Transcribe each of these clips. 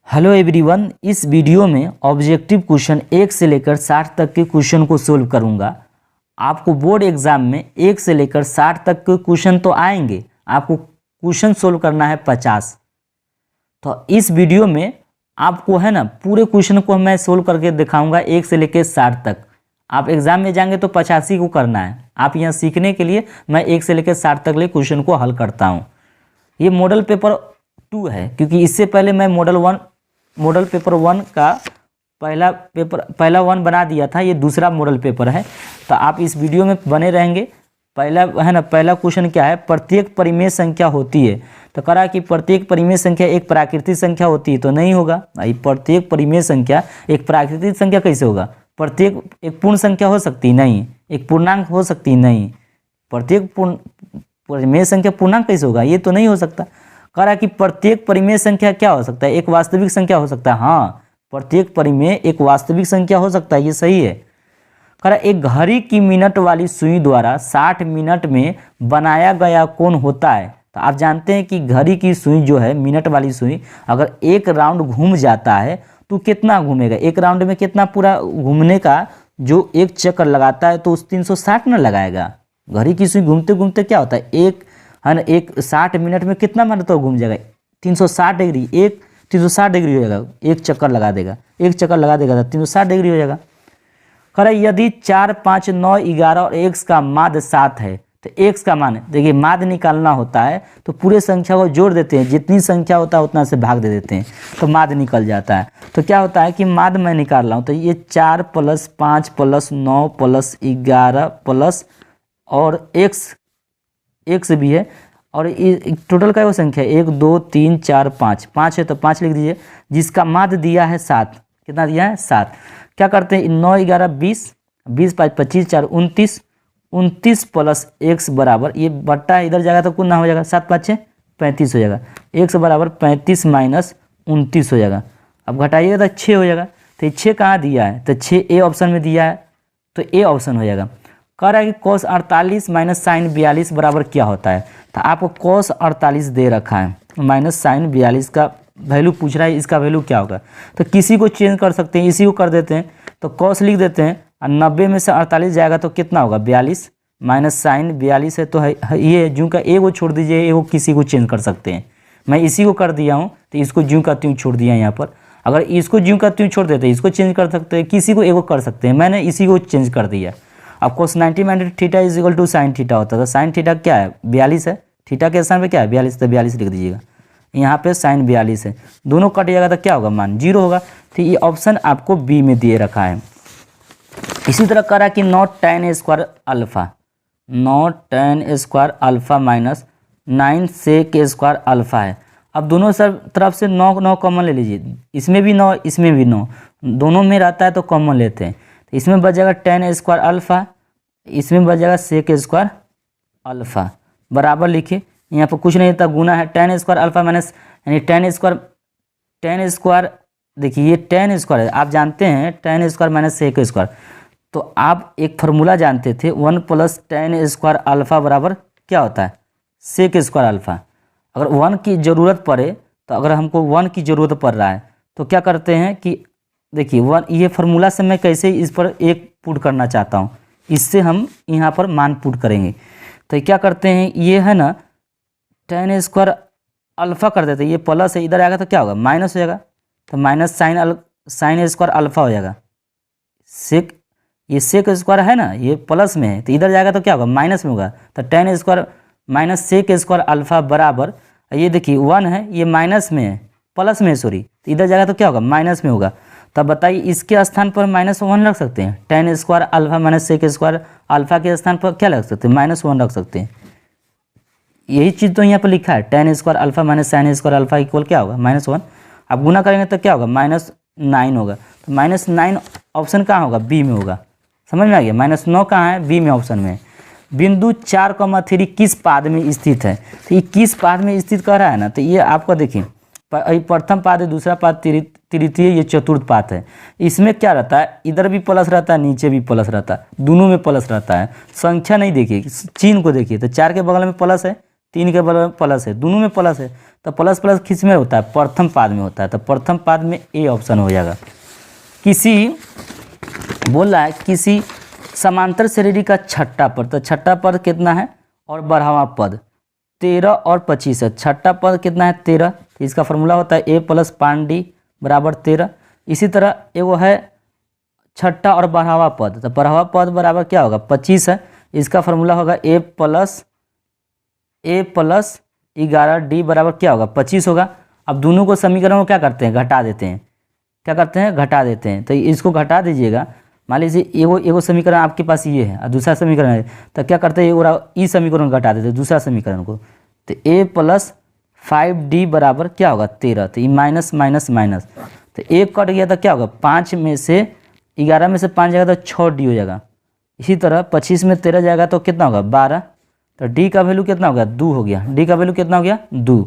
Hello everyone, इस video में objective question 1 से लेकर 60 तक के क्वेश्चन को सोल्व करूंगा। आपको बोर्ड एग्जाम में 1 से लेकर 60 तक के क्वेश्चन तो आएंगे, आपको क्वेश्चन सोल्व करना है 50। तो इस वीडियो में आपको है ना पूरे क्वेश्चन को मैं सोल्व करके दिखाऊंगा 1 से लेकर 60 तक। आप एग्जाम में जाएंगे तो 85 को करना है। आप यहाँ सीखने के लिए मैं 1 से लेकर 60 तक ले क्वेश्चन को हल करता हूँ। ये मॉडल पेपर 2 है, क्योंकि इससे पहले मैं मॉडल पेपर 1 का पहला 1 बना दिया था। ये दूसरा मॉडल पेपर है, तो आप इस वीडियो में बने रहेंगे। पहला क्वेश्चन क्या है, प्रत्येक परिमेय संख्या होती है। तो करा कि प्रत्येक परिमेय संख्या एक प्राकृतिक संख्या होती है, तो नहीं होगा भाई। प्रत्येक परिमेय संख्या एक प्राकृतिक संख्या कैसे होगा? प्रत्येक एक पूर्ण संख्या हो सकती नहीं, एक पूर्णांक हो सकती नहीं। प्रत्येक परिमेय संख्या पूर्णांक कैसे होगा? ये तो नहीं हो सकता। कह रहा है कि प्रत्येक परिमेय संख्या क्या हो सकता है? एक वास्तविक संख्या हो सकता है। हाँ, प्रत्येक परिमेय एक वास्तविक संख्या हो सकता है, ये सही है। कह रहा है एक घड़ी की मिनट वाली सुई द्वारा 60 मिनट में बनाया गया कोण होता है। तो आप जानते हैं कि घड़ी की सुई जो है, मिनट वाली सुई, अगर एक राउंड घूम जाता है तो कितना घूमेगा? एक राउंड में कितना पूरा घूमने का जो एक चक्कर लगाता है तो उस 360 न लगाएगा। घड़ी की सुई घूमते घूमते क्या होता है, एक 60 मिनट में कितना मतलब घूम जाएगा? 360 डिग्री। 360 डिग्री हो जाएगा, एक चक्कर लगा देगा तो 360 डिग्री हो जाएगा। कह रहा है यदि 4, 5, 9, 11 और x का माध्य 7 है, तो x का मान, देखिए माध्य निकालना होता है तो पूरे संख्या को जोड़ देते हैं, जितनी संख्या होता है उतना से भाग दे देते हैं तो माध्य निकल जाता है। तो क्या होता है कि माध्य मैं निकाल रहा हूँ, तो ये 4 + 5 + 9 + 11 प्लस और x भी है, और टोटल का वो संख्या 1, 2, 3, 4, 5 है, तो 5 लिख दीजिए। जिसका माध्य दिया है 7, कितना दिया है? 7। क्या करते हैं, 9, 11, 20, 20 × 5 = 25, 4 = 29 प्लस x बराबर, ये बट्टा इधर जाएगा तो कुल ना हो जाएगा, 7 × 5 = 35 हो जाएगा। x बराबर 35 - 29 हो जाएगा। अब घटाइएगा तो 6 हो जाएगा। तो ये 6 कहाँ दिया है? तो 6 ए ऑप्शन में दिया है, तो ए ऑप्शन हो जाएगा। कह रहा है कि cos 48 - sin 42 बराबर क्या होता है? तो आपको cos 48 दे रखा है, माइनस sin 42 का वैल्यू पूछ रहा है, इसका वैल्यू क्या होगा? तो किसी को चेंज कर सकते हैं, इसी को कर देते हैं, तो cos लिख देते हैं, और 90 में से 48 जाएगा तो कितना होगा? 42 माइनस sin 42 है, तो है ये जूँ का ए को छोड़ दीजिए, ए को किसी को चेंज कर सकते हैं। मैं इसी को कर दिया हूँ, तो इसको ज्यों का त्यों छोड़ दिया यहाँ पर। अगर इसको ज्यों का त्यों छोड़ देते इसको चेंज कर सकते हैं, किसी को ए को कर सकते हैं, मैंने इसी को चेंज कर दिया। अब cos 90 - थीटा = sin थीटा होता था। sin थीटा क्या है? 42 है। थीटा के स्थान पे क्या है? 42, तो 42 लिख दीजिएगा। यहाँ पे sin 42 है, दोनों कट जाएगा तो क्या होगा? मान 0 होगा। तो ये ऑप्शन आपको बी में दिए रखा है। इसी तरह करा कि not tan² alpha, not tan² alpha minus 9 sec² alpha है। अब दोनों तरफ से 9 कॉमन ले लीजिए, इसमें भी 9, इसमें भी 9, दोनों में रहता है तो कॉमन लेते हैं। तो इसमें बच जाएगा tan² अल्फा, इसमें बच जाएगा sec² अल्फा। बराबर लिखिए, यहाँ पर कुछ नहीं था, गुना है। tan² अल्फा माइनस, यानी tan², देखिए ये tan² है, आप जानते हैं tan² - sec²। तो आप एक फार्मूला जानते थे, 1 + tan² अल्फा बराबर क्या होता है? sec² alpha. अगर 1 की ज़रूरत पड़े, तो अगर हमको 1 की ज़रूरत पड़ रहा है तो क्या करते हैं कि देखिए 1, ये फार्मूला से मैं कैसे इस पर एक पुट करना चाहता हूँ, इससे हम यहाँ पर मान पुट करेंगे। तो क्या करते हैं, ये है ना tan² अल्फा कर देते हैं, ये प्लस है, इधर आएगा तो क्या होगा? माइनस हो जाएगा, तो माइनस sin² अल्फा हो जाएगा। ये sec² है ना, ये प्लस में है, तो इधर जाएगा तो क्या होगा? माइनस में होगा। तो tan² - sec² अल्फा बराबर, ये देखिए 1 है, ये माइनस में है, प्लस में, सॉरी, तो इधर जाएगा तो क्या होगा? माइनस में होगा। तब बताइए इसके स्थान पर -1 रख सकते हैं, tan² alpha minus sec² alpha के स्थान पर क्या रख सकते हैं? -1 रख सकते हैं। यही चीज़ तो यहाँ पर लिखा है, tan² alpha minus sin² alpha equal क्या होगा? -1। अब गुना करेंगे तो क्या होगा? -9 होगा। तो -9 ऑप्शन कहाँ होगा? बी में होगा। समझ में आ गया? -9 कहाँ है? बी में ऑप्शन में। बिंदु 4,3 किस पाद में स्थित है? तो ये किस पाद में स्थित कह रहा है ना, तो ये आपका देखिए, प्रथम पाद है, दूसरा पाद, तृतीय, ये चतुर्थ पाद है। इसमें क्या रहता है? इधर भी प्लस रहता है, नीचे भी प्लस रहता है, दोनों में प्लस रहता है। संख्या नहीं देखिए, चिन्ह को देखिए, तो 4 के बगल में प्लस है, 3 के बराबर प्लस है, दोनों में प्लस है, तो प्लस प्लस किस में होता है, प्रथम पाद में होता है, तो प्रथम पाद में ए ऑप्शन हो जाएगा। किसी बोल रहा है किसी समांतर श्रेणी का छठा पद, तो छठा पद कितना है और बढ़ावा पद 13 और 25 है। छठा पद कितना है 13, इसका फॉर्मूला होता है ए प्लस पान डी बराबर 13। इसी तरह एगो है छठा और बढ़ावा पद, तो बढ़ावा पद बराबर क्या होगा 25 है, इसका फॉर्मूला होगा ए प्लस 11 डी बराबर क्या होगा 25 होगा। अब दोनों को समीकरण को क्या करते हैं, घटा देते हैं, क्या करते हैं घटा देते हैं, तो इसको घटा दीजिएगा। मान लीजिए एगो समीकरण आपके पास ये है और दूसरा समीकरण है, तो क्या करते हैं ई समीकरण घटा देते हैं दूसरा समीकरण को, तो ए प्लस 5d बराबर क्या होगा 13, तो ये माइनस माइनस माइनस, तो एक कट गया तो क्या होगा 5 में से 11 में से 5 जाएगा तो 6d हो जाएगा। इसी तरह 25 में 13 जाएगा तो कितना होगा 12, तो d का वैल्यू कितना हो गया 2 हो गया, d का वैल्यू कितना हो गया 2।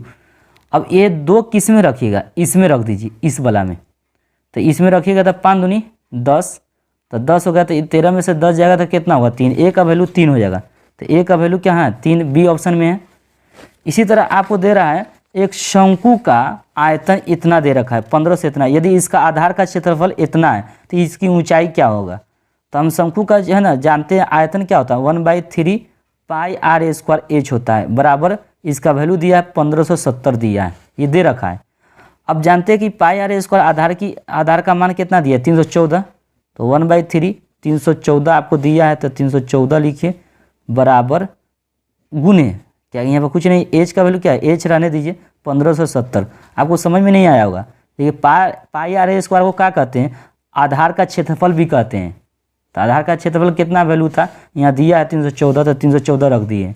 अब ये 2 किस में रखिएगा, इसमें रख दीजिए, इस वाला में, तो इसमें रखिएगा तो 5 दूनी 10, तो 10 हो गया, तो 13 में से 10 जाएगा तो कितना होगा 3, ए का वैल्यू 3 हो जाएगा, तो ए का वैल्यू क्या है 3, बी ऑप्शन में है। इसी तरह आपको दे रहा है एक शंकु का आयतन इतना दे रखा है 15 से इतना, यदि इसका आधार का क्षेत्रफल इतना है तो इसकी ऊंचाई क्या होगा, तो हम शंकु का जो है ना जानते हैं आयतन क्या होता है 1/3 पाई आर स्क्वायर एच होता है, बराबर इसका वैल्यू दिया है 1570 दिया है, ये दे रखा है। अब जानते हैं कि पाई आर स्क्वायर आधार का मान कितना दिया है 314, तो 1/3 314 आपको दिया है, तो 314 लिखिए बराबर गुने क्या, यहाँ पर कुछ नहीं, एच का वैल्यू क्या है, एच रहने दीजिए 1570। आपको समझ में नहीं आया होगा, देखिए पाई आर स्क्वायर को क्या कहते हैं, आधार का क्षेत्रफल भी कहते हैं, तो आधार का क्षेत्रफल कितना वैल्यू था यहाँ दिया है 314, तो 314 रख दिए।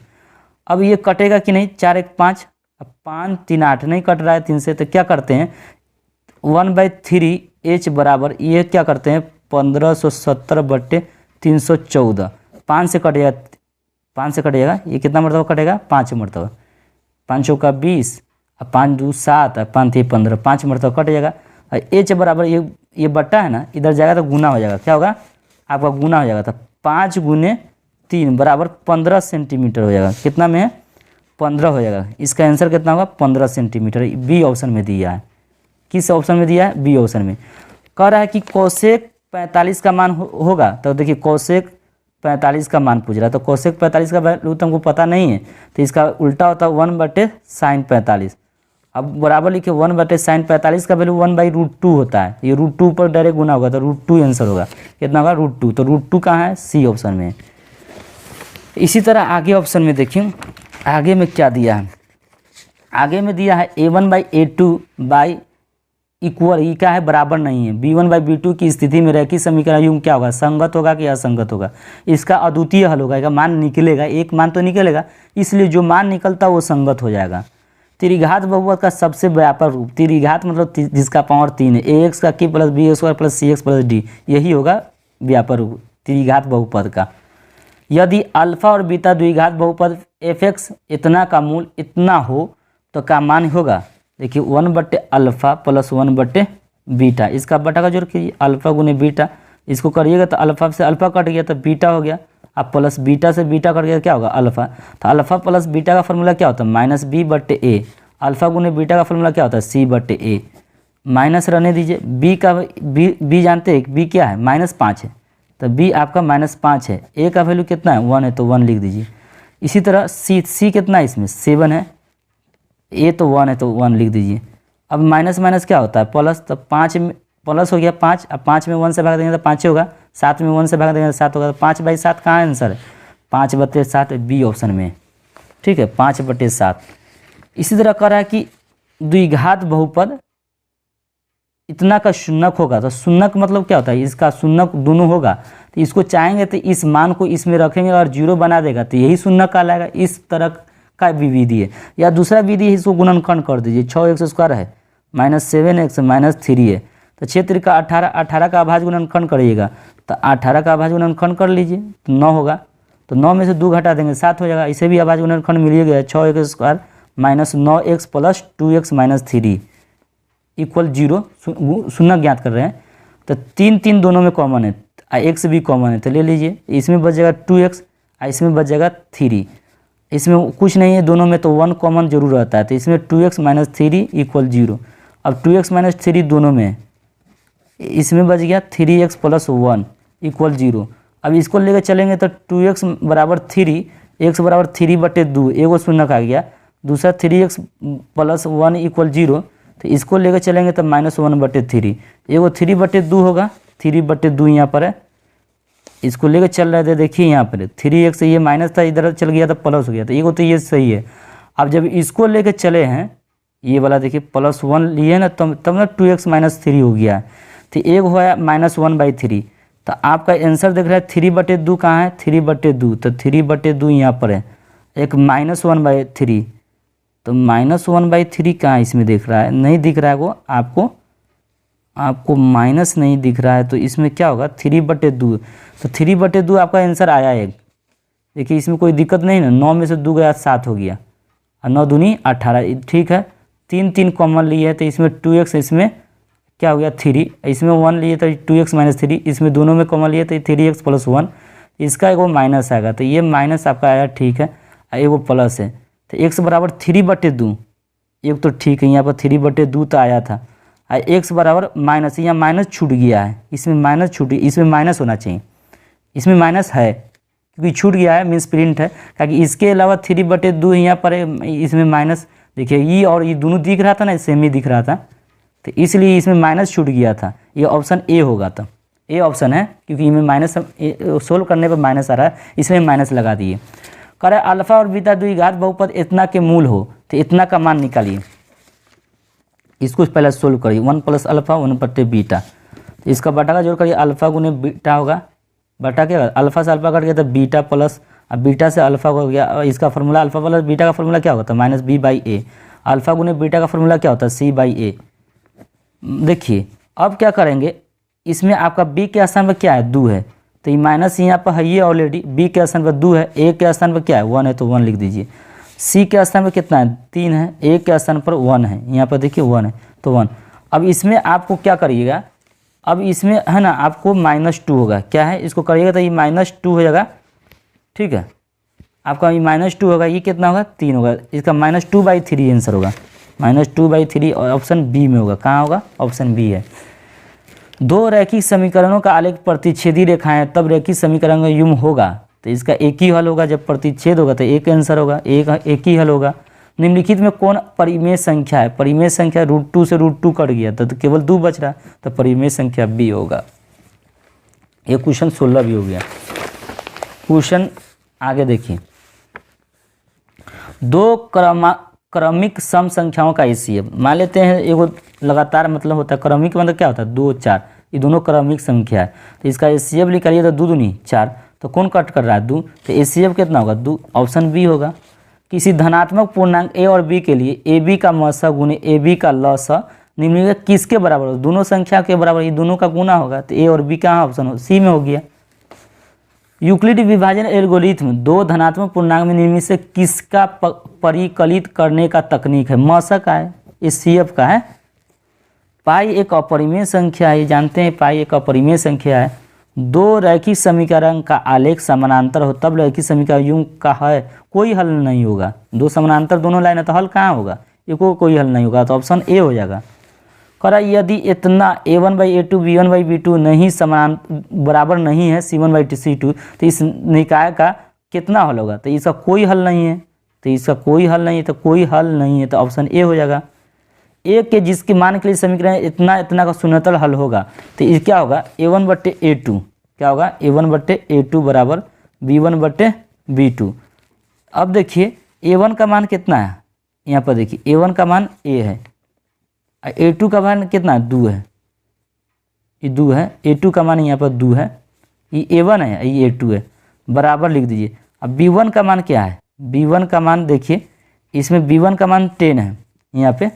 अब ये कटेगा कि नहीं, 4 1 5, अब 5 3 8 नहीं कट रहा है 3 से, तो क्या करते हैं 1/3 एच बराबर ये क्या करते हैं 1570/314, 5 से कट जाएगा, 5 से कटेगा, ये कितना मरतबा कटेगा 5 मरतबा, 5 का 20, अब 5 2 7, अब 5 3 15, 5 मरतबा कट जाएगा। एच बराबर ये बट्टा है ना इधर जाएगा तो गुना हो जाएगा, क्या होगा आपका गुना हो जाएगा, तो 5 गुने 3 बराबर 15 सेंटीमीटर हो जाएगा, कितना में है 15 हो जाएगा। इसका आंसर कितना होगा 15 सेंटीमीटर, बी ऑप्शन में दिया है। किस ऑप्शन में दिया है, बी ऑप्शन में। कह रहा है कि कोसेक 45 का मान होगा, तो देखिए कोसेक 45 का मान पूछ रहा है, तो कोसेक 45 का वैल्यू तुमको पता नहीं है, तो इसका उल्टा होता है 1/sin 45। अब बराबर लिखे 1/sin 45 का वैल्यू 1/√2 होता है, ये √2 पर डायरेक्ट गुना होगा, तो √2 आंसर होगा, कितना होगा √2, तो √2 कहाँ है सी ऑप्शन में। इसी तरह आगे ऑप्शन में देखिए आगे में क्या दिया है, आगे में दिया है a1/a2 इक्वल, ये क्या है बराबर नहीं है, b1/b2 की स्थिति में रैखिक समीकरण युग्म क्या होगा, संगत होगा कि असंगत होगा, इसका अद्वितीय हल होगा, मान निकलेगा, एक मान तो निकलेगा, इसलिए जो मान निकलता वो संगत हो जाएगा। त्रिघात बहुपद का सबसे व्यापक रूप, त्रिघात मतलब जिसका पावर 3 है, ax का k + b² + cx + d, यही होगा व्यापक रूप त्रिघात बहुपद का। यदि अल्फा और बीटा द्विघात बहुपद fx इतना का मूल इतना हो तो क्या मान होगा, देखिए 1/α + 1/बीटा, इसका बटा का जोड़ कीजिए, अल्फा गुने बीटा, इसको करिएगा तो अल्फा से अल्फा कट गया तो बीटा हो गया, अब प्लस बीटा से बीटा कट गया क्या होगा अल्फा, तो अल्फा प्लस बीटा का फॉर्मूला क्या होता है -b/a, अल्फा गुने बीटा का फॉर्मूला क्या होता है c/a, माइनस रहने दीजिए, बी का बी जानते हैं बी क्या है -5 है, तो बी आपका -5 है, ए का वैल्यू कितना है 1 है तो 1 लिख दीजिए। इसी तरह सी कितना है इसमें 7 है, ए तो 1 है तो 1 लिख दीजिए। अब माइनस माइनस क्या होता है प्लस, तो 5 में प्लस हो गया 5, अब 5 में 1 से भाग देंगे तो 5 होगा, 7 में 1 से भाग देंगे तो 7 होगा, तो 5/7 कहाँ है आंसर है 5/7 बी ऑप्शन में, ठीक है 5/7। इसी तरह कह रहा है कि द्विघात बहुपद इतना का शून्यक होगा, तो शून्यक मतलब क्या होता है, इसका शून्यक दोनों होगा, तो इसको चाहेंगे तो इस मान को इसमें रखेंगे और 0 बना देगा, तो यही शून्यक कहलाएगा। इस तरह का भी विधि है, या दूसरा विधि है इसको गुणनखंड कर दीजिए, 6x² है -7x -3 है, तो क्षेत्र का 18 का अभाज्य गुणनखंड करिएगा, तो 18 का अभाज्य गुणनखंड कर लीजिए तो 9 होगा, तो 9 में से 2 घटा देंगे 7 हो जाएगा, इसे भी अभाज्य गुणनखंड मिल गया 6x² -9x + 2x - 3 इक्वल 0, शून्य ज्ञात कर रहे हैं, तो 3 दोनों में कॉमन है, x भी कॉमन है, तो ले लीजिए, इसमें बच जाएगा 2x, इसमें बच जाएगा 3, इसमें कुछ नहीं है, दोनों में तो 1 कॉमन जरूर रहता है, तो इसमें 2x माइनस 3 इक्वल 0। अब 2x माइनस 3 दोनों में है, इसमें बच गया 3x प्लस 1 इक्वल 0। अब इसको लेकर चलेंगे तो 2x बराबर 3, x बराबर 3/2, एगो शून्य आ गया, दूसरा 3x प्लस 1 इक्वल 0, तो इसको लेकर चलेंगे तो -1/3, एगो 3/2 होगा, 3/2 यहाँ पर है, इसको लेकर चल रहे थे, देखिए यहाँ पर 3x ये माइनस था, इधर चल गया था प्लस हो गया, तो एगो तो ये सही है। अब जब इसको लेकर चले हैं, ये वाला देखिए +1 लिए ना, तब ना 2x माइनस 3 हो गया, तो एक हुआ -1/3, तो आपका आंसर देख रहा है 3/2 कहाँ है, 3/2, तो 3/2 यहाँ पर है, एक -1/3, तो -1/3 कहाँ इसमें दिख रहा है, नहीं दिख रहा है वो आपको माइनस नहीं दिख रहा है, तो इसमें क्या होगा 3/2, तो 3/2 आपका आंसर आया एक। देखिए इसमें कोई दिक्कत नहीं ना, 9 में से 2 गया 7 हो गया, और 9 दूनी 18, ठीक है। 3 कॉमन लिए है, तो इसमें 2x, इसमें क्या हो गया 3, इसमें 1 लिए तो 2x माइनस 3, इसमें दोनों में कॉमन लिए तो 3x प्लस 1, इसका एगो माइनस आएगा, तो ये माइनस आपका आया, ठीक है, एगो प्लस है, तो x बराबर 3/2, एक तो ठीक है, यहाँ पर 3/2 तो आया था, और x बराबर माइनस, यहाँ माइनस छूट गया है, इसमें माइनस छूटी, इसमें माइनस होना चाहिए, इसमें माइनस है क्योंकि छूट गया है, मीन्स प्रिंट है, ताकि इसके अलावा 3/2 यहाँ पर है, इसमें माइनस, देखिए ये और ये दोनों दिख रहा था ना, सेम ही दिख रहा था, तो इसलिए इसमें माइनस छूट गया था, ये ऑप्शन ए होगा, तो ए ऑप्शन है, क्योंकि इसमें माइनस सोल्व करने पर माइनस आ रहा है, इसलिए माइनस लगा दिए। कह रहे अल्फा और बीटा द्विघात बहुपद इतना के मूल हो, तो इतना का मान निकालिए, इसको पहले सोल्व करिए, 1 + अल्फा 1/बीटा, तो इसका बटा का जोड़ करिए, अल्फा गुने बीटा होगा, बटा क्या अल्फा से अल्फा कट गया तो बीटा प्लस, अब बीटा से अल्फा हो गया, इसका फॉर्मूला अल्फा प्लस बीटा का फॉर्मूला क्या होता है -b/a, अल्फा गुने बीटा का फॉर्मूला क्या होता है c/a। देखिए अब क्या करेंगे, इसमें आपका b के स्थान पर क्या है 2 है, तो ये माइनस यहाँ पर है, ये ऑलरेडी b के स्थान पर 2 है, a के स्थान पर क्या है 1 है, तो 1 लिख दीजिए, c के स्थान पर कितना है 3 है, a के स्थान पर 1 है, यहाँ पर देखिए 1 है, तो 1। अब इसमें आपको क्या करिएगा, अब इसमें है ना आपको -2 होगा, क्या है इसको करिएगा तो ये -2 हो जाएगा, ठीक है, आपका ये -2 होगा, ये कितना होगा 3 होगा, इसका -2/3 आंसर होगा, -2/3 ऑप्शन बी में होगा, कहाँ होगा ऑप्शन बी है। दो रैखिक समीकरणों का आलेख प्रतिच्छेदी रेखाएं तब रैखिक समीकरण का युग्म होगा, तो इसका एक ही हल होगा, जब प्रतिच्छेद होगा तो एक आंसर होगा, एक ही हल होगा। निम्नलिखित में कौन परिमेय संख्या है, परिमेय संख्या √2 से √2 कट गया तो केवल 2 बच रहा, तो परिमेय संख्या बी होगा। ये क्वेश्चन 16 भी हो गया। क्वेश्चन आगे देखिए, दो क्रमिक सम संख्याओं का HCF, मान लेते हैं एगो लगातार मतलब होता है, क्रमिक मतलब क्या होता है 2 4, ये दोनों क्रमिक संख्या है, तो इसका HCF निकालिए तो 2 दूनी 4, तो कौन कट कर रहा है 2, तो HCF कितना होगा 2, ऑप्शन बी होगा। किसी धनात्मक पूर्णांक a और b के लिए AB का मस गुणे AB का लस निम्नलिखित किसके बराबर हो, दोनों संख्या के बराबर, ये दोनों का गुना होगा, तो a और b कहाँ ऑप्शन हो, सी में हो गया। यूक्लिड विभाजन एल्गोरिथम दो धनात्मक पूर्णांक में निम्न से किसका परिकलित करने का तकनीक है, मस का है, HCF का है। पाई एक अपरिमेय संख्या है, जानते हैं पाई एक अपरिमेय संख्या है। दो रैखिक समीकरण का आलेख समानांतर हो तब रैखिक समीकरण युग्म का है, कोई हल नहीं होगा, दो समानांतर दोनों लाइन है तो हल कहाँ होगा, ये कोई हल नहीं होगा, तो ऑप्शन ए हो जाएगा। करा यदि इतना a1/a2 b1/b2 नहीं समान बराबर नहीं है c1/c2, तो इस निकाय का कितना हल होगा, तो इसका कोई हल नहीं है, तो इसका कोई हल नहीं है, तो कोई हल नहीं है, तो ऑप्शन ए हो जाएगा। एक के जिसके मान के लिए समीकरण इतना इतना का शून्यतल हल होगा, तो ये क्या होगा a1/a2, क्या होगा a1/a2 बराबर b1/b2। अब देखिए a1 का मान कितना है, यहाँ पर देखिए a1 का मान a है, a2 का मान कितना 2 है, ये 2 है, a2 का मान यहाँ पर 2 है, ये a1 है, ये a2 है, बराबर लिख दीजिए। अब b1 का मान क्या है, b1 का मान देखिए इसमें b1 का मान 10 है यहाँ पे,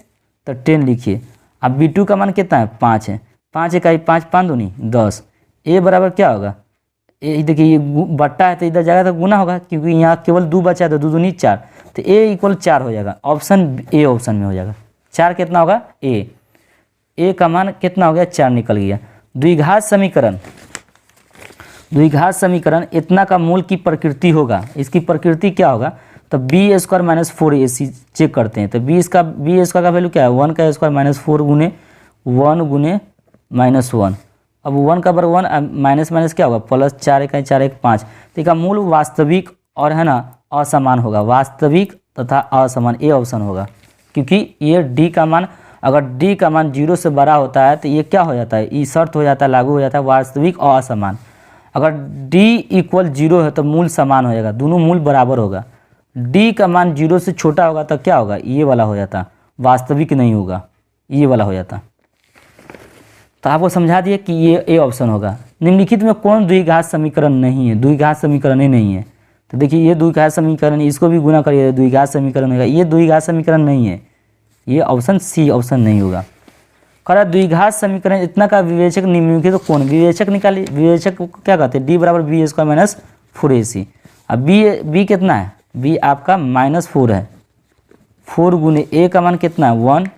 तो 10 लिखिए। अब b2 का मान कितना है 5 है, 5 इकाई 5 5 दूनी 10, a बराबर क्या होगा, ए देखिए ये बट्टा है तो इधर जाएगा तो गुना होगा, क्योंकि यहाँ केवल 2 बचा है तो 2 दूनी 4, तो a = 4 हो जाएगा, ऑप्शन ए ऑप्शन में हो जाएगा। 4 कितना होगा ए का मान कितना हो गया 4 निकल गया। द्विघात समीकरण इतना का मूल की प्रकृति होगा, इसकी प्रकृति क्या होगा, तो B square minus 4ac check करते हैं। तो बी स्क्वायर का वैल्यू क्या है, 1 का स्क्वायर माइनस 4 गुने 1 गुने माइनस 1। अब 1 का वर्ग 1 माइनस माइनस क्या होगा प्लस, 4 1 4 1 5। तो इसका मूल वास्तविक और है ना असमान होगा, वास्तविक तथा असमान, ये ऑप्शन होगा। क्योंकि ये डी का मान, अगर डी का मान 0 से बड़ा होता है तो ये क्या हो जाता है, ये शर्त हो जाता है, लागू हो जाता है वास्तविक और असमान। अगर d इक्वल 0 है तो मूल समान हो जाएगा, दोनों मूल बराबर होगा। d का मान 0 से छोटा होगा तो क्या होगा, ये वाला हो जाता, वास्तविक नहीं होगा, ये वाला हो जाता। तो आपको समझा दिया कि ये ए ऑप्शन होगा। निम्नलिखित में कौन द्विघात समीकरण नहीं है, द्विघात समीकरण ही नहीं है। तो देखिए ये द्विघात समीकरण, इसको भी गुना करिए, द्विघात समीकरण होगा, ये द्विघात समीकरण नहीं है, ये ऑप्शन सी ऑप्शन नहीं होगा। करा द्विघात समीकरण इतना का विवेचक निम्नलिखित तो कौन, विवेचक निकालिए। विवेचक को क्या कहते हैं, डी बराबर बी स्क्वायर माइनस 4ac। अब बी कितना है, बी आपका -4 है, 4 गुने ए का मान कितना है 1,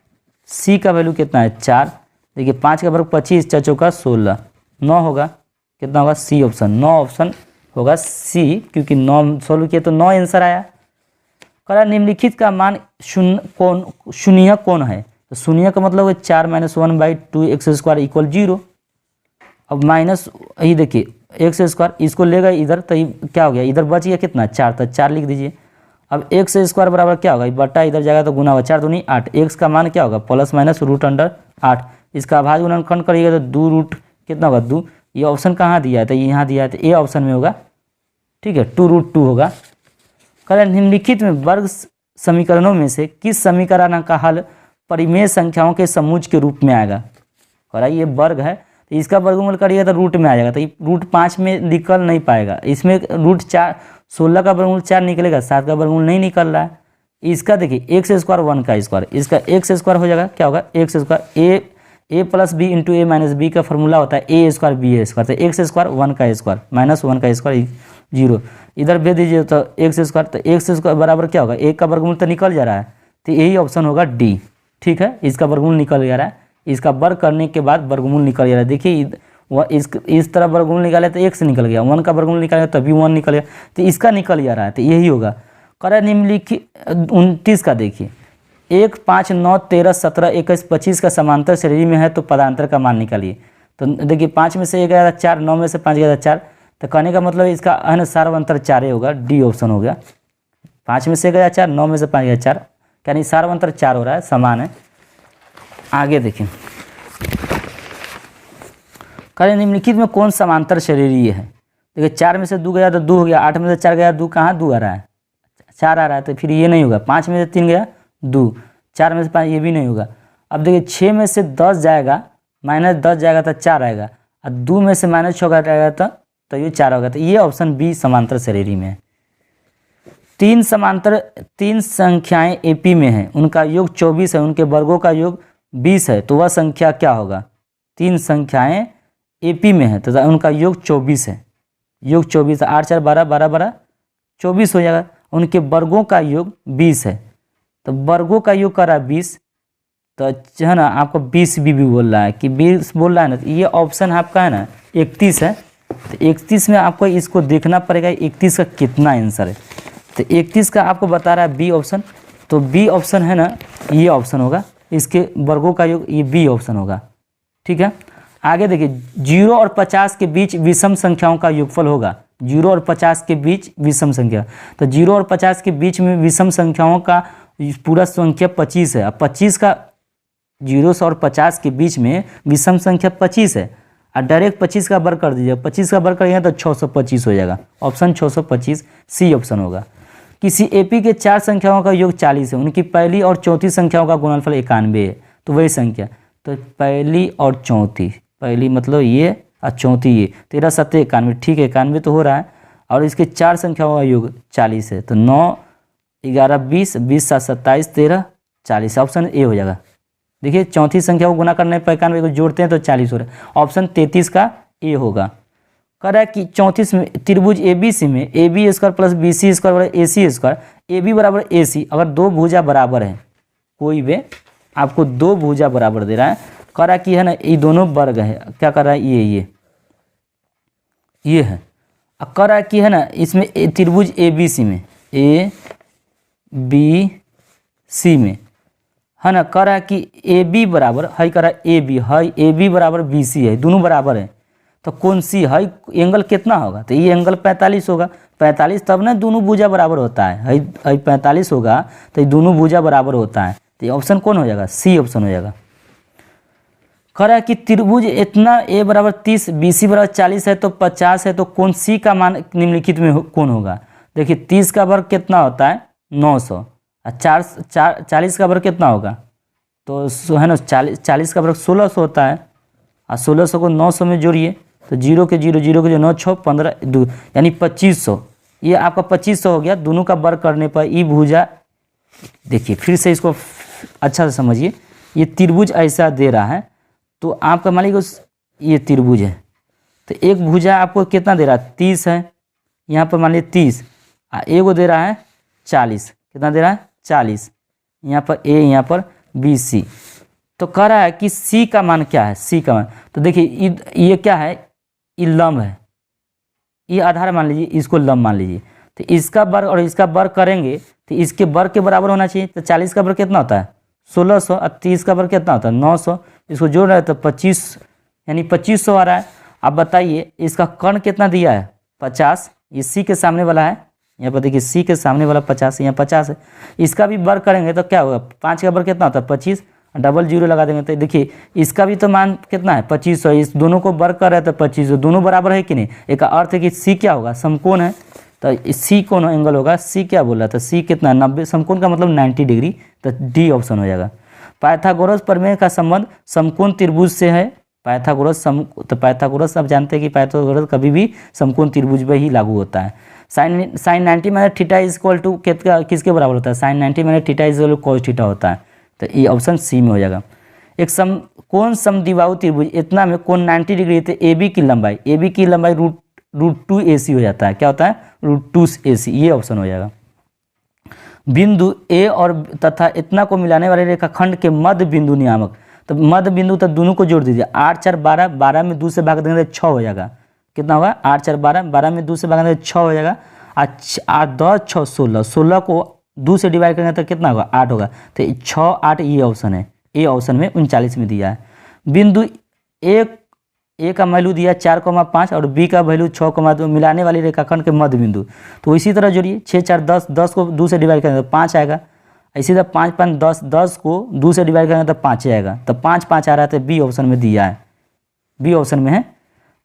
सी का वैल्यू कितना है 4। देखिए 5 का वर्ग 25, 4 चौका 16, 9 होगा, कितना होगा सी ऑप्शन, 9 ऑप्शन होगा सी, क्योंकि 9 सोल्व किया तो 9 आंसर आया। करा निम्नलिखित का मान शून्य कौन है, तो शून्य का मतलब है 4 - 1/2 एक्स स्क्वायर इक्वल 0। अब माइनस ये देखिए एक्स स्क्वायर, इसको लेगा इधर तो क्या हो गया, इधर बच गया कितना 4, तो 4 लिख दीजिए। अब एक्स स्क्वायर बराबर क्या होगा, बट्टा इधर जाएगा तो गुना होगा, 4 दूनी 8, एक्स का मान क्या होगा प्लस माइनस √8। इसका अभाज्य गुणनखंड करिएगा तो 2 रूट कितना होगा 2। ये ऑप्शन कहाँ दिया है, तो यहाँ दिया है, तो ए ऑप्शन में होगा, ठीक है 2√2 होगा। करें निम्नलिखित में वर्ग समीकरणों में से किस समीकरण का हल परिमेय संख्याओं के समूह के रूप में आएगा। और ये वर्ग है तो इसका वर्गमूल करिएगा तो रूट में आ जाएगा, तो ये √5 में निकल नहीं पाएगा, इसमें √4, 16 का वर्गमूल 4 निकलेगा, 7 का वर्गमूल नहीं निकल रहा है। इसका देखिए एक्स स्क्वायर 1 का स्क्वायर, इसका एक्स स्क्वायर हो जाएगा, क्या होगा एक्स स्क्वायर, ए प्लस बी इंटू ए माइनस बी का फॉर्मूला होता है ए स्क्वायर बी स्क्वायर, तो एक्स स्क्वायर 1 का स्क्वायर माइनस 1 का स्क्वायर 0, इधर भेज दीजिए तो एक्स स्क्वायर, तो एक्स स्क्वायर बराबर क्या होगा, एक का वर्गमूल तो निकल जा रहा है, तो यही ऑप्शन होगा डी। ठीक है, इसका वर्गमूल निकल जा रहा है, इसका वर्ग करने के बाद वर्गमूल निकल जा रहा है। देखिए इस तरह वर्गमूल निकाले तो एक्स निकल गया, 1 का वर्गमूल निकालेगा तभी 1 निकल गया, तो इसका निकल जा रहा है, तो यही होगा। करें निम्नलिखित 29 का देखिए, 1 5 9 13 17 21 25 का समांतर श्रेणी में है तो पदांतर का मान निकालिए। तो देखिए 5 में से 1 गया था 4, 9 में से 5 गया था 4, तो कहने का मतलब इसका अनुसार अंतर 4 ही होगा, डी ऑप्शन हो गया। 5 में से गया 4, 9 में से 5 गया 4, यानी सार अंतर 4 हो रहा है, समान है। आगे देखिए, करें निम्नलिखित में कौन समांतर शरीरीय है। देखिए 4 में से 2 गया तो 2 हो गया, 8 में से 4 गया 2, कहाँ 2 आ रहा है 4 आ रहा है, तो फिर ये नहीं होगा। 5 में से 3 गया 2, 4 में से 5 ये भी नहीं होगा। अब देखिए 6 में से 10 जाएगा, -10 जाएगा तो 4 आएगा, और 2 में से -6 जाएगा तो ये 4 होगा, तो ये ऑप्शन बी समांतर शरीरी में है। 3 संख्याएं एपी में हैं, उनका योग 24 है, उनके वर्गों का योग 20 है, तो वह संख्या क्या होगा। 3 संख्याएं एपी में है तो उनका योग 24 है, योग 24 है, 8 4 12 12 12 24 हो जाएगा। उनके वर्गों का योग 20 है, तो वर्गों का योग कर रहा है 20, तो है ना आपको 20 भी बोल रहा है कि 20 बोल रहा है ना, तो ये ऑप्शन आपका है ना 31 है। तो 31 में आपको इसको देखना पड़ेगा 31 का कितना आंसर है, तो 31 का आपको बता रहा है बी ऑप्शन, तो बी ऑप्शन है ना ये ऑप्शन होगा, इसके वर्गों का योग ये बी ऑप्शन होगा। ठीक है, आगे देखिए 0 और 50 के बीच विषम संख्याओं का योगफल होगा। 0 और 50 के बीच विषम संख्या, तो 0 और 50 के बीच में विषम संख्याओं का पूरा संख्या 25 है। अब 25 का 0 और 50 के बीच में विषम संख्या 25 है, और डायरेक्ट 25 का वर्ग कर दीजिए, 25 का वर्ग करिए तो 625 हो जाएगा, ऑप्शन 625 सी ऑप्शन होगा। किसी एपी के 4 संख्याओं का योग 40 है, उनकी पहली और चौथी संख्याओं का गुणनफल 91 है, तो वही संख्या, तो पहली और चौथी, पहली मतलब ये और चौथी ये, 13 7 91, ठीक है 91 तो हो रहा है, और इसके 4 संख्याओं का योग 40 है, तो 9 11 20 20 7 27 13 40, ऑप्शन ए हो जाएगा। देखिए चौथी संख्या को गुना करने पर 91 को जोड़ते हैं तो 40 हो रहा है, ऑप्शन 33 का ए होगा। कह रहा है कि 34 में त्रिभुज एबीसी में A B square plus B C square बराबर A C square, A B बराबर ए सी, अगर 2 भुजा बराबर है, कोई भी आपको 2 भुजा बराबर दे रहा है, कह रहा है कि है ना ये दोनों वर्ग है, क्या कर रहा है ये है, अब कह रहा है कि है ना इसमें त्रिभुज एबीसी में ए बी सी में, है ना। कह रहा है कि ए बी बराबर है, कह रहा है ए बी है, ए बी बराबर बी सी है, दोनों बराबर है। तो कौन सी है एंगल कितना होगा, तो ये एंगल 45 होगा। 45 तब ना दोनों भुजा बराबर होता है 45 होगा तो ये दोनों भुजा बराबर होता है। तो ये ऑप्शन कौन हो जाएगा, सी ऑप्शन हो जाएगा। कह रहा है कि त्रिभुज इतना ए बराबर 30 बी सी बराबर 40 है तो 50 है, तो कौन सी का मान निम्नलिखित में कौन होगा। देखिए 30 का वर्ग कितना होता है 900, और 40 का वर्ग कितना होगा, तो है ना 40 का वर्ग 1600 होता है, और 1600 को 900 में जोड़िए तो 0 के 0 0 के जो 9 6 15 2 यानी 2500। ये आपका 2500 हो गया। दोनों का वर्ग करने पर ई भुजा, देखिए फिर से इसको अच्छा से समझिए, ये त्रिभुज ऐसा दे रहा है तो आपका मान लीजिए ये त्रिभुज है, तो एक भुजा आपको कितना दे रहा है 30 है, यहाँ पर मान लीजिए 30, एगो दे रहा है 40, कितना दे रहा है 40, यहाँ पर ए यहाँ पर बी सी। तो कह रहा है कि सी का मान क्या है, सी का मान, तो देखिए ये क्या है, ये लंब है, ये आधार मान लीजिए, इसको लंब मान लीजिए। तो इसका वर्ग और इसका वर्ग करेंगे तो इसके वर्ग के बराबर होना चाहिए। तो 40 का वर्ग कितना होता है 1600, और 30 का वर्ग कितना होता है 900, इसको जोड़ रहे हैं तो 25 यानी 2500 आ रहा है। अब बताइए इसका कर्ण कितना दिया है 50, ये सी के सामने वाला है, यहाँ पर देखिए सी के सामने वाला 50 है, यहाँ 50 है। इसका भी वर्ग करेंगे तो क्या होगा, 5 का वर्ग कितना होता है 25, डबल जीरो लगा देंगे तो देखिए इसका भी तो मान कितना है 2500, इस दोनों को वर्ग कर रहे हैं तो 2500, दोनों बराबर है कि नहीं। एक अर्थ है कि सी क्या होगा, समकोण है, तो सी कौन एंगल होगा, सी क्या बोल रहा था, सी कितना 90, समकोण का मतलब 90 डिग्री, तो डी ऑप्शन हो जाएगा। पाइथागोरस प्रमेय का संबंध समकोण त्रिभुज से है। पाइथागोरस तो पाइथागोरस आप जानते हैं कि पाइथागोरस कभी भी समकोण त्रिभुज पर ही लागू होता है। Sine 90 minus theta is equal to किसके बराबर होता है, sine 90 minus theta is equal to cos theta होता है। तो ये ऑप्शन सी में हो जाएगा। एक कौन समद्विबाहु त्रिभुज इतना में कौन 90 डिग्री, तो ए बी की लंबाई √2 AC हो जाता है, क्या होता है √2 AC, ये ऑप्शन हो जाएगा। बिंदु ए और तथा इतना को मिलाने वाले रेखाखंड के मध्य बिंदु नियामक, तो मध्य बिंदु तक दोनों को जोड़ दीजिए। 8 4 12, 12 में 2 से भाग देंगे तो 6 हो जाएगा, कितना होगा 8 4 12, 12 में 2 से भाग देंगे तो 6 हो जाएगा। 8 10 6 16, 16 को 2 से डिवाइड करेंगे तो कितना होगा 8 होगा, तो 6 8 ये ऑप्शन है, ए ऑप्शन में 39 में दिया है। बिंदु ए का वैल्यू दिया 4,5 और बी का वैल्यू 6,2, मिलाने वाली रेखाखंड के मध्य बिंदु, तो इसी तरह जोड़िए 6 4 10, 10 को 2 से डिवाइड करेंगे तो 5 आएगा। इसी तरह 5 5 10, 10 को 2 से डिवाइड करेंगे तो 5 आएगा, तो 5 5 आ रहा है, तो बी ऑप्शन में दिया है, बी ऑप्शन में है।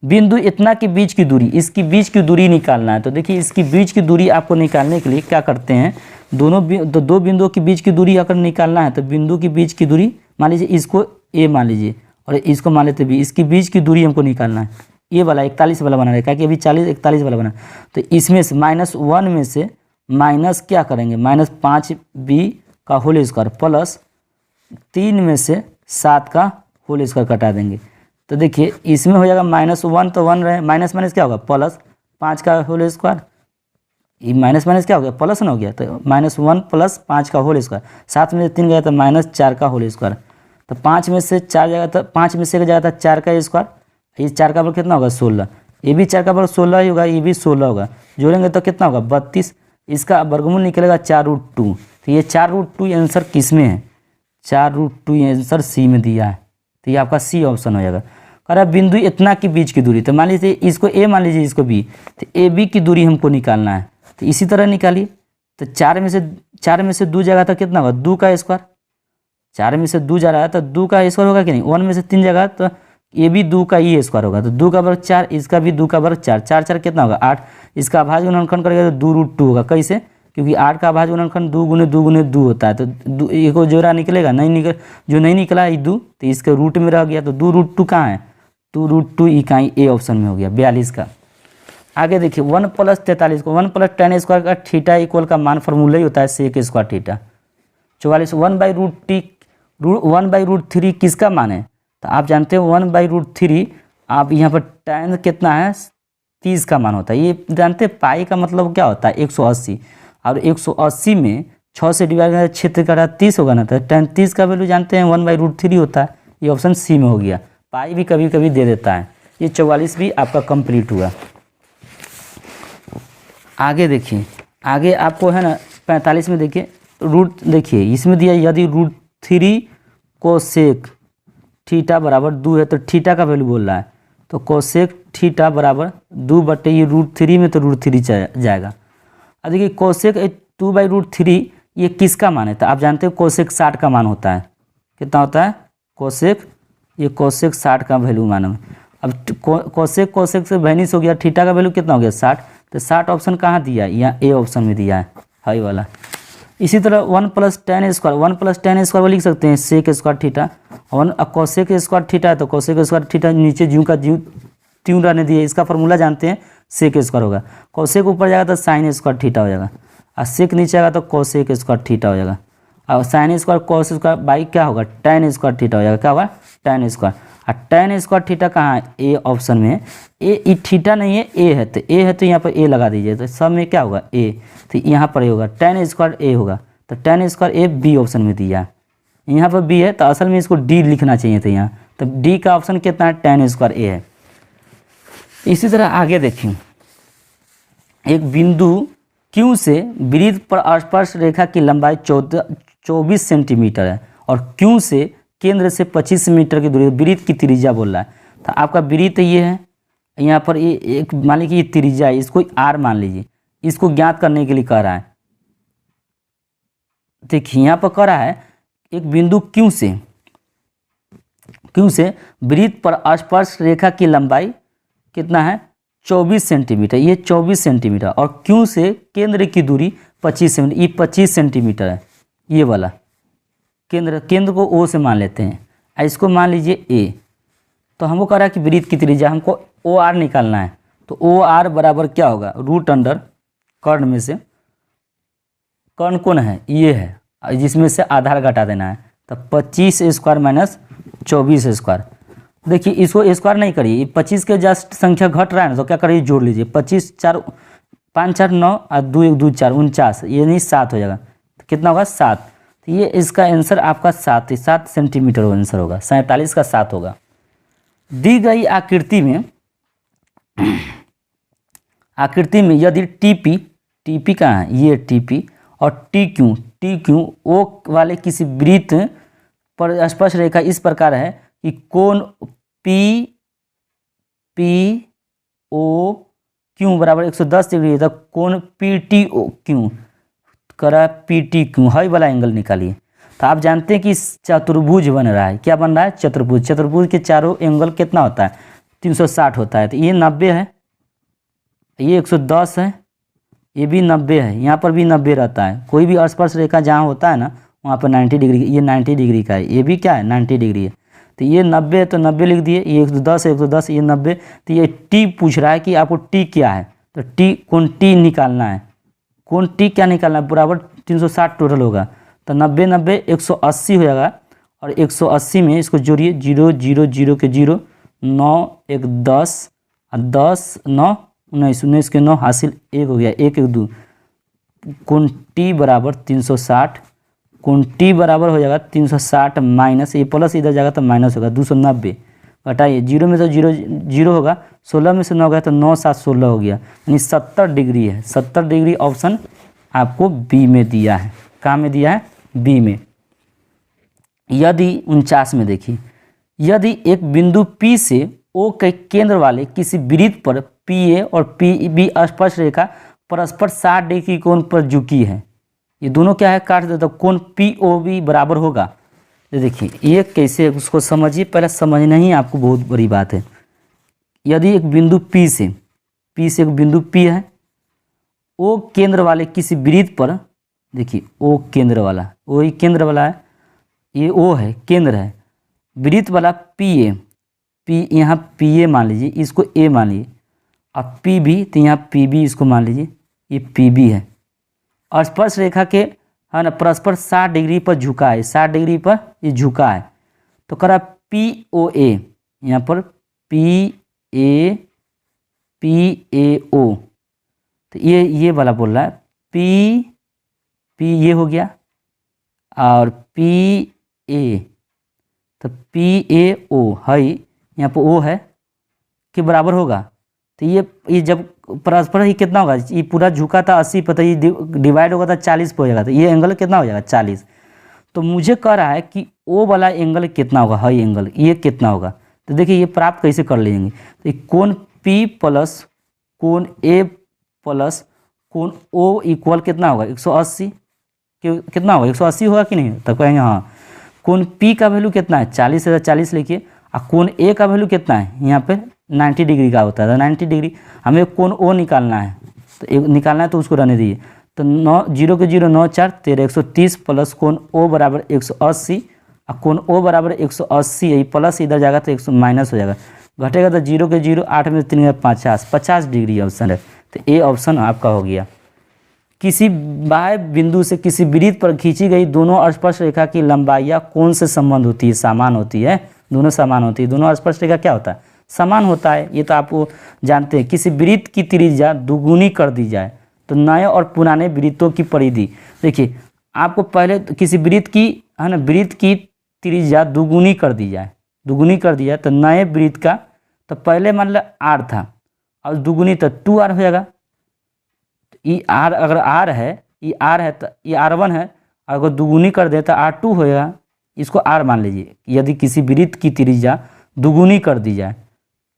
बिंदु इतना के बीच की दूरी, इसकी बीच की दूरी निकालना है। तो देखिए इसकी बीच की दूरी आपको निकालने के लिए क्या करते हैं, दो बिंदुओं के बीच की दूरी अगर निकालना है तो बिंदु की बीच की दूरी मान लीजिए इसको ए मान लीजिए और इसको मान लेते बी, इसकी बीच की दूरी हमको निकालना है। ये वाला 41 वाला बना है, क्या कि अभी 40 41 वाला बना, तो इसमें से -1 में से माइनस क्या करेंगे, -5b का होल स्क्वायर प्लस 3 में से 7 का होल स्क्वायर कटा देंगे। तो देखिए इसमें हो जाएगा -1 तो 1 रहे, माइनस माइनस क्या होगा प्लस 5 का होल स्क्वायर, ये माइनस माइनस क्या हो गया प्लस न हो गया, तो -1 प्लस 5 का होल स्क्वायर, 7 में से 3 गया तो -4 का होल स्क्वायर, तो 5 में से 4 जाएगा तो 5 में से जाएगा था 4 का स्क्वायर, ये 4 का वर्ग कितना होगा 16, ये भी 4 का वर्ग 16 ही होगा, ये भी 16 होगा, जोड़ेंगे तो कितना होगा 32, इसका वर्गमूल निकलेगा 4√2। तो ये 4√2 आंसर किस में है, 4√2 आंसर सी में दिया है, तो ये आपका सी ऑप्शन हो जाएगा। कह रहा है बिंदु इतना के बीच की दूरी, तो मान लीजिए इसको ए मान लीजिए इसको बी, तो ए बी की दूरी हमको निकालना है, तो इसी तरह निकालिए। तो 4 में से 2 जाएगा तो कितना होगा 2 का स्क्वायर, 4 में से 2 जा रहा है तो 2 का स्क्वायर होगा कि नहीं, 1 में से 3 जाएगा तो ये भी 2 का ही स्क्वायर होगा, तो 2 का वर्ग 4, इसका भी 2 का वर्ग 4, 4 4 कितना होगा 8, इसका अभाज्य गुणनखंड करेगा तो 2√2 होगा। कैसे, क्योंकि 8 का अभाज्य गुणनखंड 2 गुने 2 गुने 2 होता है, तो एक जोड़ा निकलेगा जो नहीं निकला ये 2, तो इसके रूट में रह गया, तो 2√2 कहाँ है, 2√2 इकाई ए ऑप्शन में हो गया 42 का। आगे देखिए 1 + 43 को 1 + tan स्क्वायर का थीटा इक्वल का मान फॉर्मूला ही होता है सेक स्क्वायर थीटा। 44 1/√3 किसका मान है, तो आप जानते हो 1/√3 आप यहाँ पर tan कितना है 30 का मान होता है, ये जानते हैं पाई का मतलब क्या होता है 180, और 180 में 6 से डिवाइड करना क्षेत्र का 30 होगा ना, तो tan 30 का वैल्यू जानते हैं 1/√3 होता है, ये ऑप्शन सी में हो गया। पाई भी कभी कभी दे देता है। ये 44 भी आपका कंप्लीट हुआ। आगे देखिए, आगे आपको है ना 45 में देखिए रूट, देखिए इसमें दिया यदि √3 कोसेक थीटा बराबर 2 है तो थीटा का वैल्यू बोल रहा है, तो कोसेक थीटा बराबर 2 बटे ये √3 में तो √3 जाएगा। अब देखिए कोसेक 2/√3 ये किसका मान है, तो आप जानते हो कोसेक 60 का मान होता है। कितना होता है कोसेक, ये कोसेक 60 का वैल्यू मान है। अब कोसेक से वैनिश हो गया, थीटा का वैल्यू कितना हो गया 60, तो 60 ऑप्शन कहाँ दिया है, यहाँ ए ऑप्शन में दिया है, हाई वाला। इसी तरह 1 + tan² 1 + tan² वो लिख सकते हैं sec square theta. 1 cosec square theta है तो कोसेक स्क्वायर थीटा नीचे ज्यों का ज्यों त्यों रहने दिए, इसका फॉर्मूला जानते हैं सेक स्क्वायर होगा। कोसेक ऊपर जाएगा तो साइन स्क्वायर थीटा हो जाएगा, और सेक नीचे आएगा तो कोसेक स्क्वायर थीटा हो जाएगा, और sine square cos square by क्या होगा tan स्क्वायर थीटा हो जाएगा। क्या होगा tan स्क्वायर, और tan स्क्वायर थीटा कहाँ है, ए ऑप्शन में है। ए थीटा नहीं है, ए है, तो ए है तो यहाँ पर ए लगा दीजिए, तो सब में क्या होगा ए, तो यहाँ पर ए होगा tan स्क्वायर ए होगा, तो tan square A B option में दिया है। यहाँ पर बी है तो असल में इसको डी लिखना चाहिए था यहाँ, तो डी का ऑप्शन कितना है tan स्क्वायर ए है। इसी तरह आगे देखिए, एक बिंदु Q से वृत्त पर स्पर्श रेखा की लंबाई 24 सेंटीमीटर है और Q से केंद्र से 25 मीटर की दूरी, वृत्त की त्रिज्या बोल रहा है। तो आपका वृत्त ये है, यहाँ पर ये एक मान लीजिए ये त्रिज्या है, इसको r मान लीजिए, इसको ज्ञात करने के लिए कह रहा है। देखिए यहाँ पर कह रहा है एक बिंदु Q से वृत्त पर स्पर्श रेखा की लंबाई कितना है 24 सेंटीमीटर, ये 24 सेंटीमीटर, और Q से केंद्र की दूरी 25 सेंटीमीटर, ये 25 सेंटीमीटर है। ये वाला केंद्र को O से मान लेते हैं, इसको मान लीजिए A। तो हमको कह रहा है कि वृत्त की त्रिज्या हमको OR निकालना है, तो OR बराबर क्या होगा √अंडर कर्ण में से, कर्ण कौन है ये है, जिसमें से आधार घटा देना है, तो 25 स्क्वायर माइनस 24 स्क्वायर। देखिए इसको स्क्वायर नहीं करिए, ये 25 के जस्ट संख्या घट रहा है ना, तो क्या करिए जोड़ लीजिए, 25 4 5 4 9 और 2 1 2 4 49, ये नहीं 7 हो जाएगा, तो कितना होगा 7। तो ये इसका आंसर आपका 7 सेंटीमीटर आंसर होगा, 47 का 7 होगा। दी गई आकृति में यदि टीपी कहाँ है, ये टीपी, और टी क्यू ओ वाले किसी वृत्त पर स्पर्श रेखा इस प्रकार है कि कोण पी ओ क्यू बराबर 110 डिग्री है, तो कोण PTO क्यू करा PTQ हाई वाला एंगल निकालिए। तो आप जानते हैं कि चतुर्भुज बन रहा है, क्या बन रहा है चतुर्भुज के चारों एंगल कितना होता है 360 होता है, तो ये 90 है, ये 110 है, ये भी 90 है, यहाँ पर भी 90 रहता है। कोई भी स्पर्श रेखा जहाँ होता है ना वहाँ पर 90 डिग्री, ये 90 डिग्री का है, ये भी क्या है 90 डिग्री है, तो ये 90 है तो 90 लिख दिए, ये 110 है 110, ये 90, तो ये टी पूछ रहा है कि आपको टी क्या है, तो टी कोण टी निकालना है, कोण टी क्या निकालना है बराबर 360 टोटल होगा, तो 90 90 180 हो जाएगा, और 180 में इसको जोड़िए 0 0 0 के 0 9 1 10 और 10 9 19 19 के 9 हासिल 1 हो गया, 1 1 2, कोण टी बराबर 360, कोण टी बराबर हो जाएगा 360 माइनस, ये प्लस इधर जाएगा तो माइनस होगा 290, घटाइए 0 में तो 0 0 होगा, 16 में से 9 गया तो 9 7 16 हो गया, यानी 70 डिग्री है। 70 डिग्री ऑप्शन आपको बी में दिया है, कहाँ में दिया है बी में। यदि 49 में देखिए, यदि एक बिंदु P से O के केंद्र वाले किसी वृत्त पर PA और PB स्पर्श रेखा परस्पर 60 डिग्री कोण पर झुकी है, ये दोनों क्या है काट देता, कोण POB बराबर होगा। तो देखिए ये कैसे उसको समझिए, पहले समझना ही आपको बहुत बड़ी बात है। यदि एक बिंदु P से एक बिंदु P है, O केंद्र वाले किसी वृत्त पर, देखिए O केंद्र वाला, O ही केंद्र वाला है, ये O है केंद्र है, वृत्त वाला PA, यहाँ PA मान लीजिए, इसको A मान लीजिए, और PB तो यहाँ PB इसको मान लीजिए, ये PB है, और स्पर्श रेखा के है ना परस्पर 60 डिग्री पर झुका है, 60 डिग्री पर ये झुका है, तो करा POA, यहाँ पर PAO, तो ये वाला बोल रहा है P ये हो गया, और PA, तो PAO है यहाँ पर O है के बराबर होगा, तो ये जब परस्पर ही कितना होगा, ये पूरा झुका था 80 पता, ये डिवाइड होगा था 40 पे हो जाएगा, तो ये एंगल कितना हो जाएगा 40। तो मुझे कह रहा है कि ओ वाला एंगल कितना होगा, हाई एंगल ये कितना होगा। तो देखिए ये प्राप्त कैसे कर लेंगे, तो कोण P प्लस कोण A प्लस कोण O इक्वल कितना होगा 180, कितना होगा 180 होगा कि नहीं, तब कहेंगे हाँ। कोण P का वैल्यू कितना है 40 है, 40 लिखिए, और कोण A का वैल्यू कितना है यहाँ पे 90 डिग्री का होता है, 90 डिग्री। हमें कोण O निकालना है, तो एक निकालना है तो उसको रहने दीजिए। तो 9 0 के 0 9 4 13 130 प्लस कोण O बराबर 180, और कोण O बराबर 180 है, प्लस इधर जाएगा तो 100 माइनस हो जाएगा, घटेगा तो 0 के 0 8 में 3 50 डिग्री ऑप्शन है। तो ए ऑप्शन आपका हो गया। किसी बाह्य बिंदु से किसी वृत्त पर खींची गई दोनों स्पर्श रेखा की लंबाइयाँ कौन से संबंध होती है, समान होती है, दोनों समान होती है। दोनों स्पर्श रेखा क्या होता है, समान होता है, ये तो आपको जानते हैं। किसी वृत्त की त्रिज्या दुगुनी कर दी जाए तो नए और पुराने वृत्तों की परिधि, देखिए आपको पहले किसी वृत्त की है ना, वृत्त की त्रिज्या दुगुनी कर दी जाए, दुगुनी कर दी जाए तो नए वृत्त का, तो पहले मान लो r था और दुगुनी तो 2r हो जाएगा। ई r अगर r है, ये r है तो ये r1 है, अगर दुगुनी कर दे तो r2 होएगा, इसको r मान लीजिए। यदि किसी वृत्त की त्रिज्या दुगुनी कर दी जाए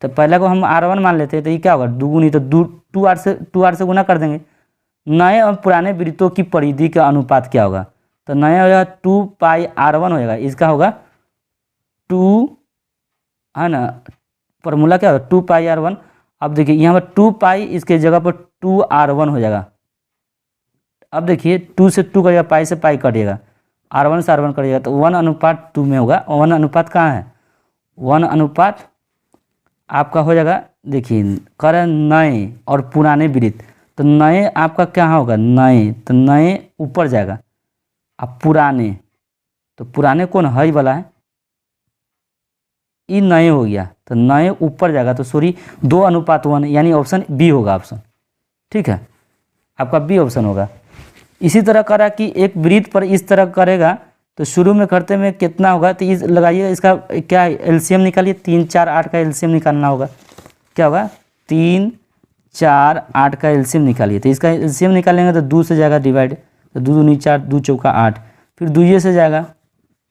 तो पहले को हम r1 मान लेते हैं, तो ये क्या होगा दुगुनी, तो 2r से गुना कर देंगे। नए और पुराने वृत्तों की परिधि का अनुपात क्या होगा, तो नया हो जाएगा 2 पाई r1 हो जाएगा, इसका होगा 2 है ना, फॉर्मूला क्या होगा 2 पाई r1। अब देखिए यहाँ पर 2 पाई इसके जगह पर 2r1 हो जाएगा। अब देखिए 2 से 2 कटेगा, पाई से पाई कटेगा, r1 से r1 कटेगा, तो 1:2 में होगा। 1 अनुपात कहाँ है, 1 अनुपात आपका हो जाएगा। देखिए कर नए और पुराने वृत्त, तो नए आपका क्या होगा नए, तो नए ऊपर जाएगा, अब पुराने, तो पुराने कौन हाई वाला है, ये नए हो गया, तो नए ऊपर जाएगा, तो सॉरी 2:1 यानी ऑप्शन बी होगा ऑप्शन, ठीक है, आपका बी ऑप्शन होगा। इसी तरह करा कि एक वृत्त पर इस तरह करेगा तो शुरू में करते में कितना होगा, तो इस लगाइए, इसका क्या एलसीएम निकालिए, 3 4 8 का एलसीएम निकालना होगा। क्या होगा 3 4 8 का एलसीएम निकालिए, तो इसका एलसीएम निकालेंगे तो 2 से जाएगा डिवाइड, तो 2 दूनी 4 2 चौका 8, फिर 2 से जाएगा,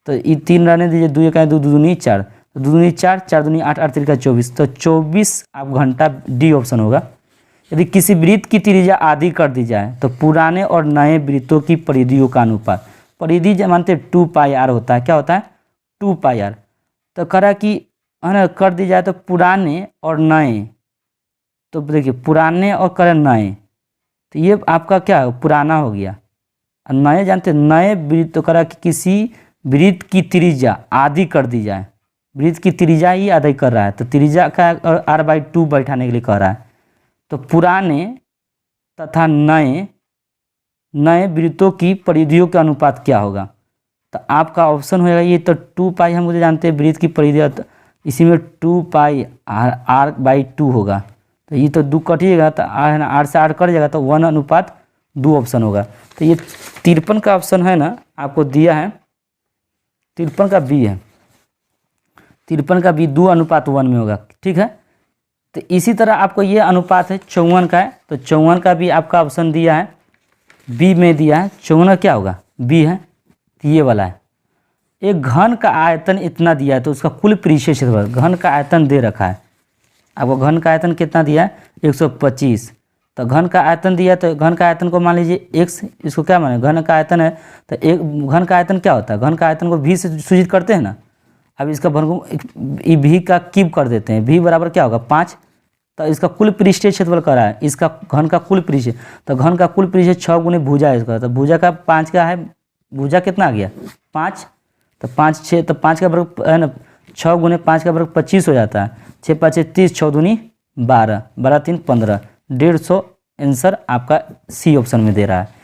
तो ये 3 रहने दीजिए, 2 का 2 दूनी 4, तो 2 दूनी 4 4 दूनी 8 8 3 24, तो 24 आप घंटा डी ऑप्शन होगा। यदि किसी वृत्त की त्रिज्या आधी कर दी जाए तो पुराने और नए वृत्तों की परिधियों का अनुपात, परिधि जब मानते 2 पाई r होता है, क्या होता है 2 पाई r, तो करा कि है ना कर दी जाए तो पुराने और नए, तो देखिए पुराने और करें नए, तो ये आपका क्या है पुराना हो गया, और नए जानते नए वृत्त, तो करा कि किसी वृत्त की त्रिज्या आधी कर दी जाए, वृत्त की त्रिज्या ही आधी कर रहा है, तो त्रिज्या का r/2 बैठाने के लिए कह रहा है, तो पुराने तथा नए वृत्तों की परिधियों का अनुपात क्या होगा, तो आपका ऑप्शन होगा ये, तो 2 पाई हम मुझे जानते हैं वृत्त की परिधि, तो इसी में 2 पाई r/2 होगा, तो ये तो 2 कटिएगा, तो r है ना, r से r कट जाएगा, तो 1:2 ऑप्शन होगा। तो ये 53 का ऑप्शन है ना आपको दिया है, 53 का बी है, 53 का बी 2:1 में होगा, ठीक है। तो इसी तरह आपको ये अनुपात है 54 का है, तो 54 का भी आपका ऑप्शन दिया है, बी में दिया है, 54 क्या होगा बी है, तो ये वाला है। एक घन का आयतन इतना दिया है, तो उसका कुल पृष्ठीय क्षेत्रफल, घन का आयतन दे रखा है आपको, घन का आयतन कितना दिया है 125, तो घन का आयतन दिया, तो घन का आयतन को मान लीजिए x, इसको क्या माने घन का आयतन है, तो एक घन का आयतन क्या होता है, घन का आयतन को v से सूचित करते हैं ना। अब इसका घन को v का क्यूब कर देते हैं, v बराबर क्या होगा 5, तो इसका कुल पृष्ठीय क्षेत्रफल कर रहा है, इसका घन का कुल पृष्ठीय, तो घन का कुल पृष्ठीय 6 गुने भुजा है इसका, तो भुजा का 5 का है, भुजा कितना आ गया 5, तो 5 6, तो 5 का वर्ग है ना, 6 गुने 5 का वर्ग 25 हो जाता है, 6 5 30, 6 दूनी 12, 12 3 15, 150 आंसर आपका सी ऑप्शन में दे रहा है।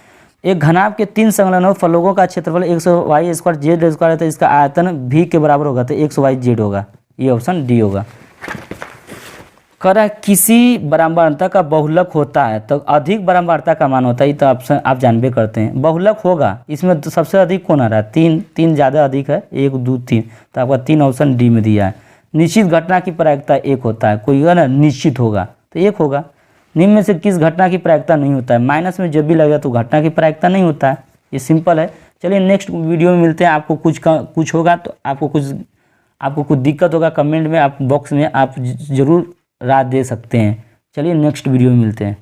एक घनाभ के 3 संलग्न फलकों का क्षेत्रफल 100y² z² है, तो इसका आयतन v के बराबर होगा, तो 100y z होगा, ये ऑप्शन डी होगा। करा किसी बराबरता का बहुलक होता है तो अधिक बराबरता का मान होता है, ये तो ऑप्शन आप जानबे करते हैं, बहुलक होगा इसमें तो सबसे अधिक कौन आ रहा है 3 ज़्यादा अधिक है, 1 2 3, तो आपका 3 ऑप्शन डी में दिया है। निश्चित घटना की प्रायिकता 1 होता है, कोई है ना निश्चित होगा तो 1 होगा। निम्न में से किस घटना की प्रायिकता नहीं होता है? माइनस में जब भी लगेगा तो घटना की प्रायिकता नहीं होता है, ये सिंपल है। चलिए नेक्स्ट वीडियो में मिलते हैं। आपको कुछ होगा तो आपको कुछ दिक्कत होगा कमेंट में, आप बॉक्स में आप ज़रूर राय दे सकते हैं। चलिए नेक्स्ट वीडियो में मिलते हैं।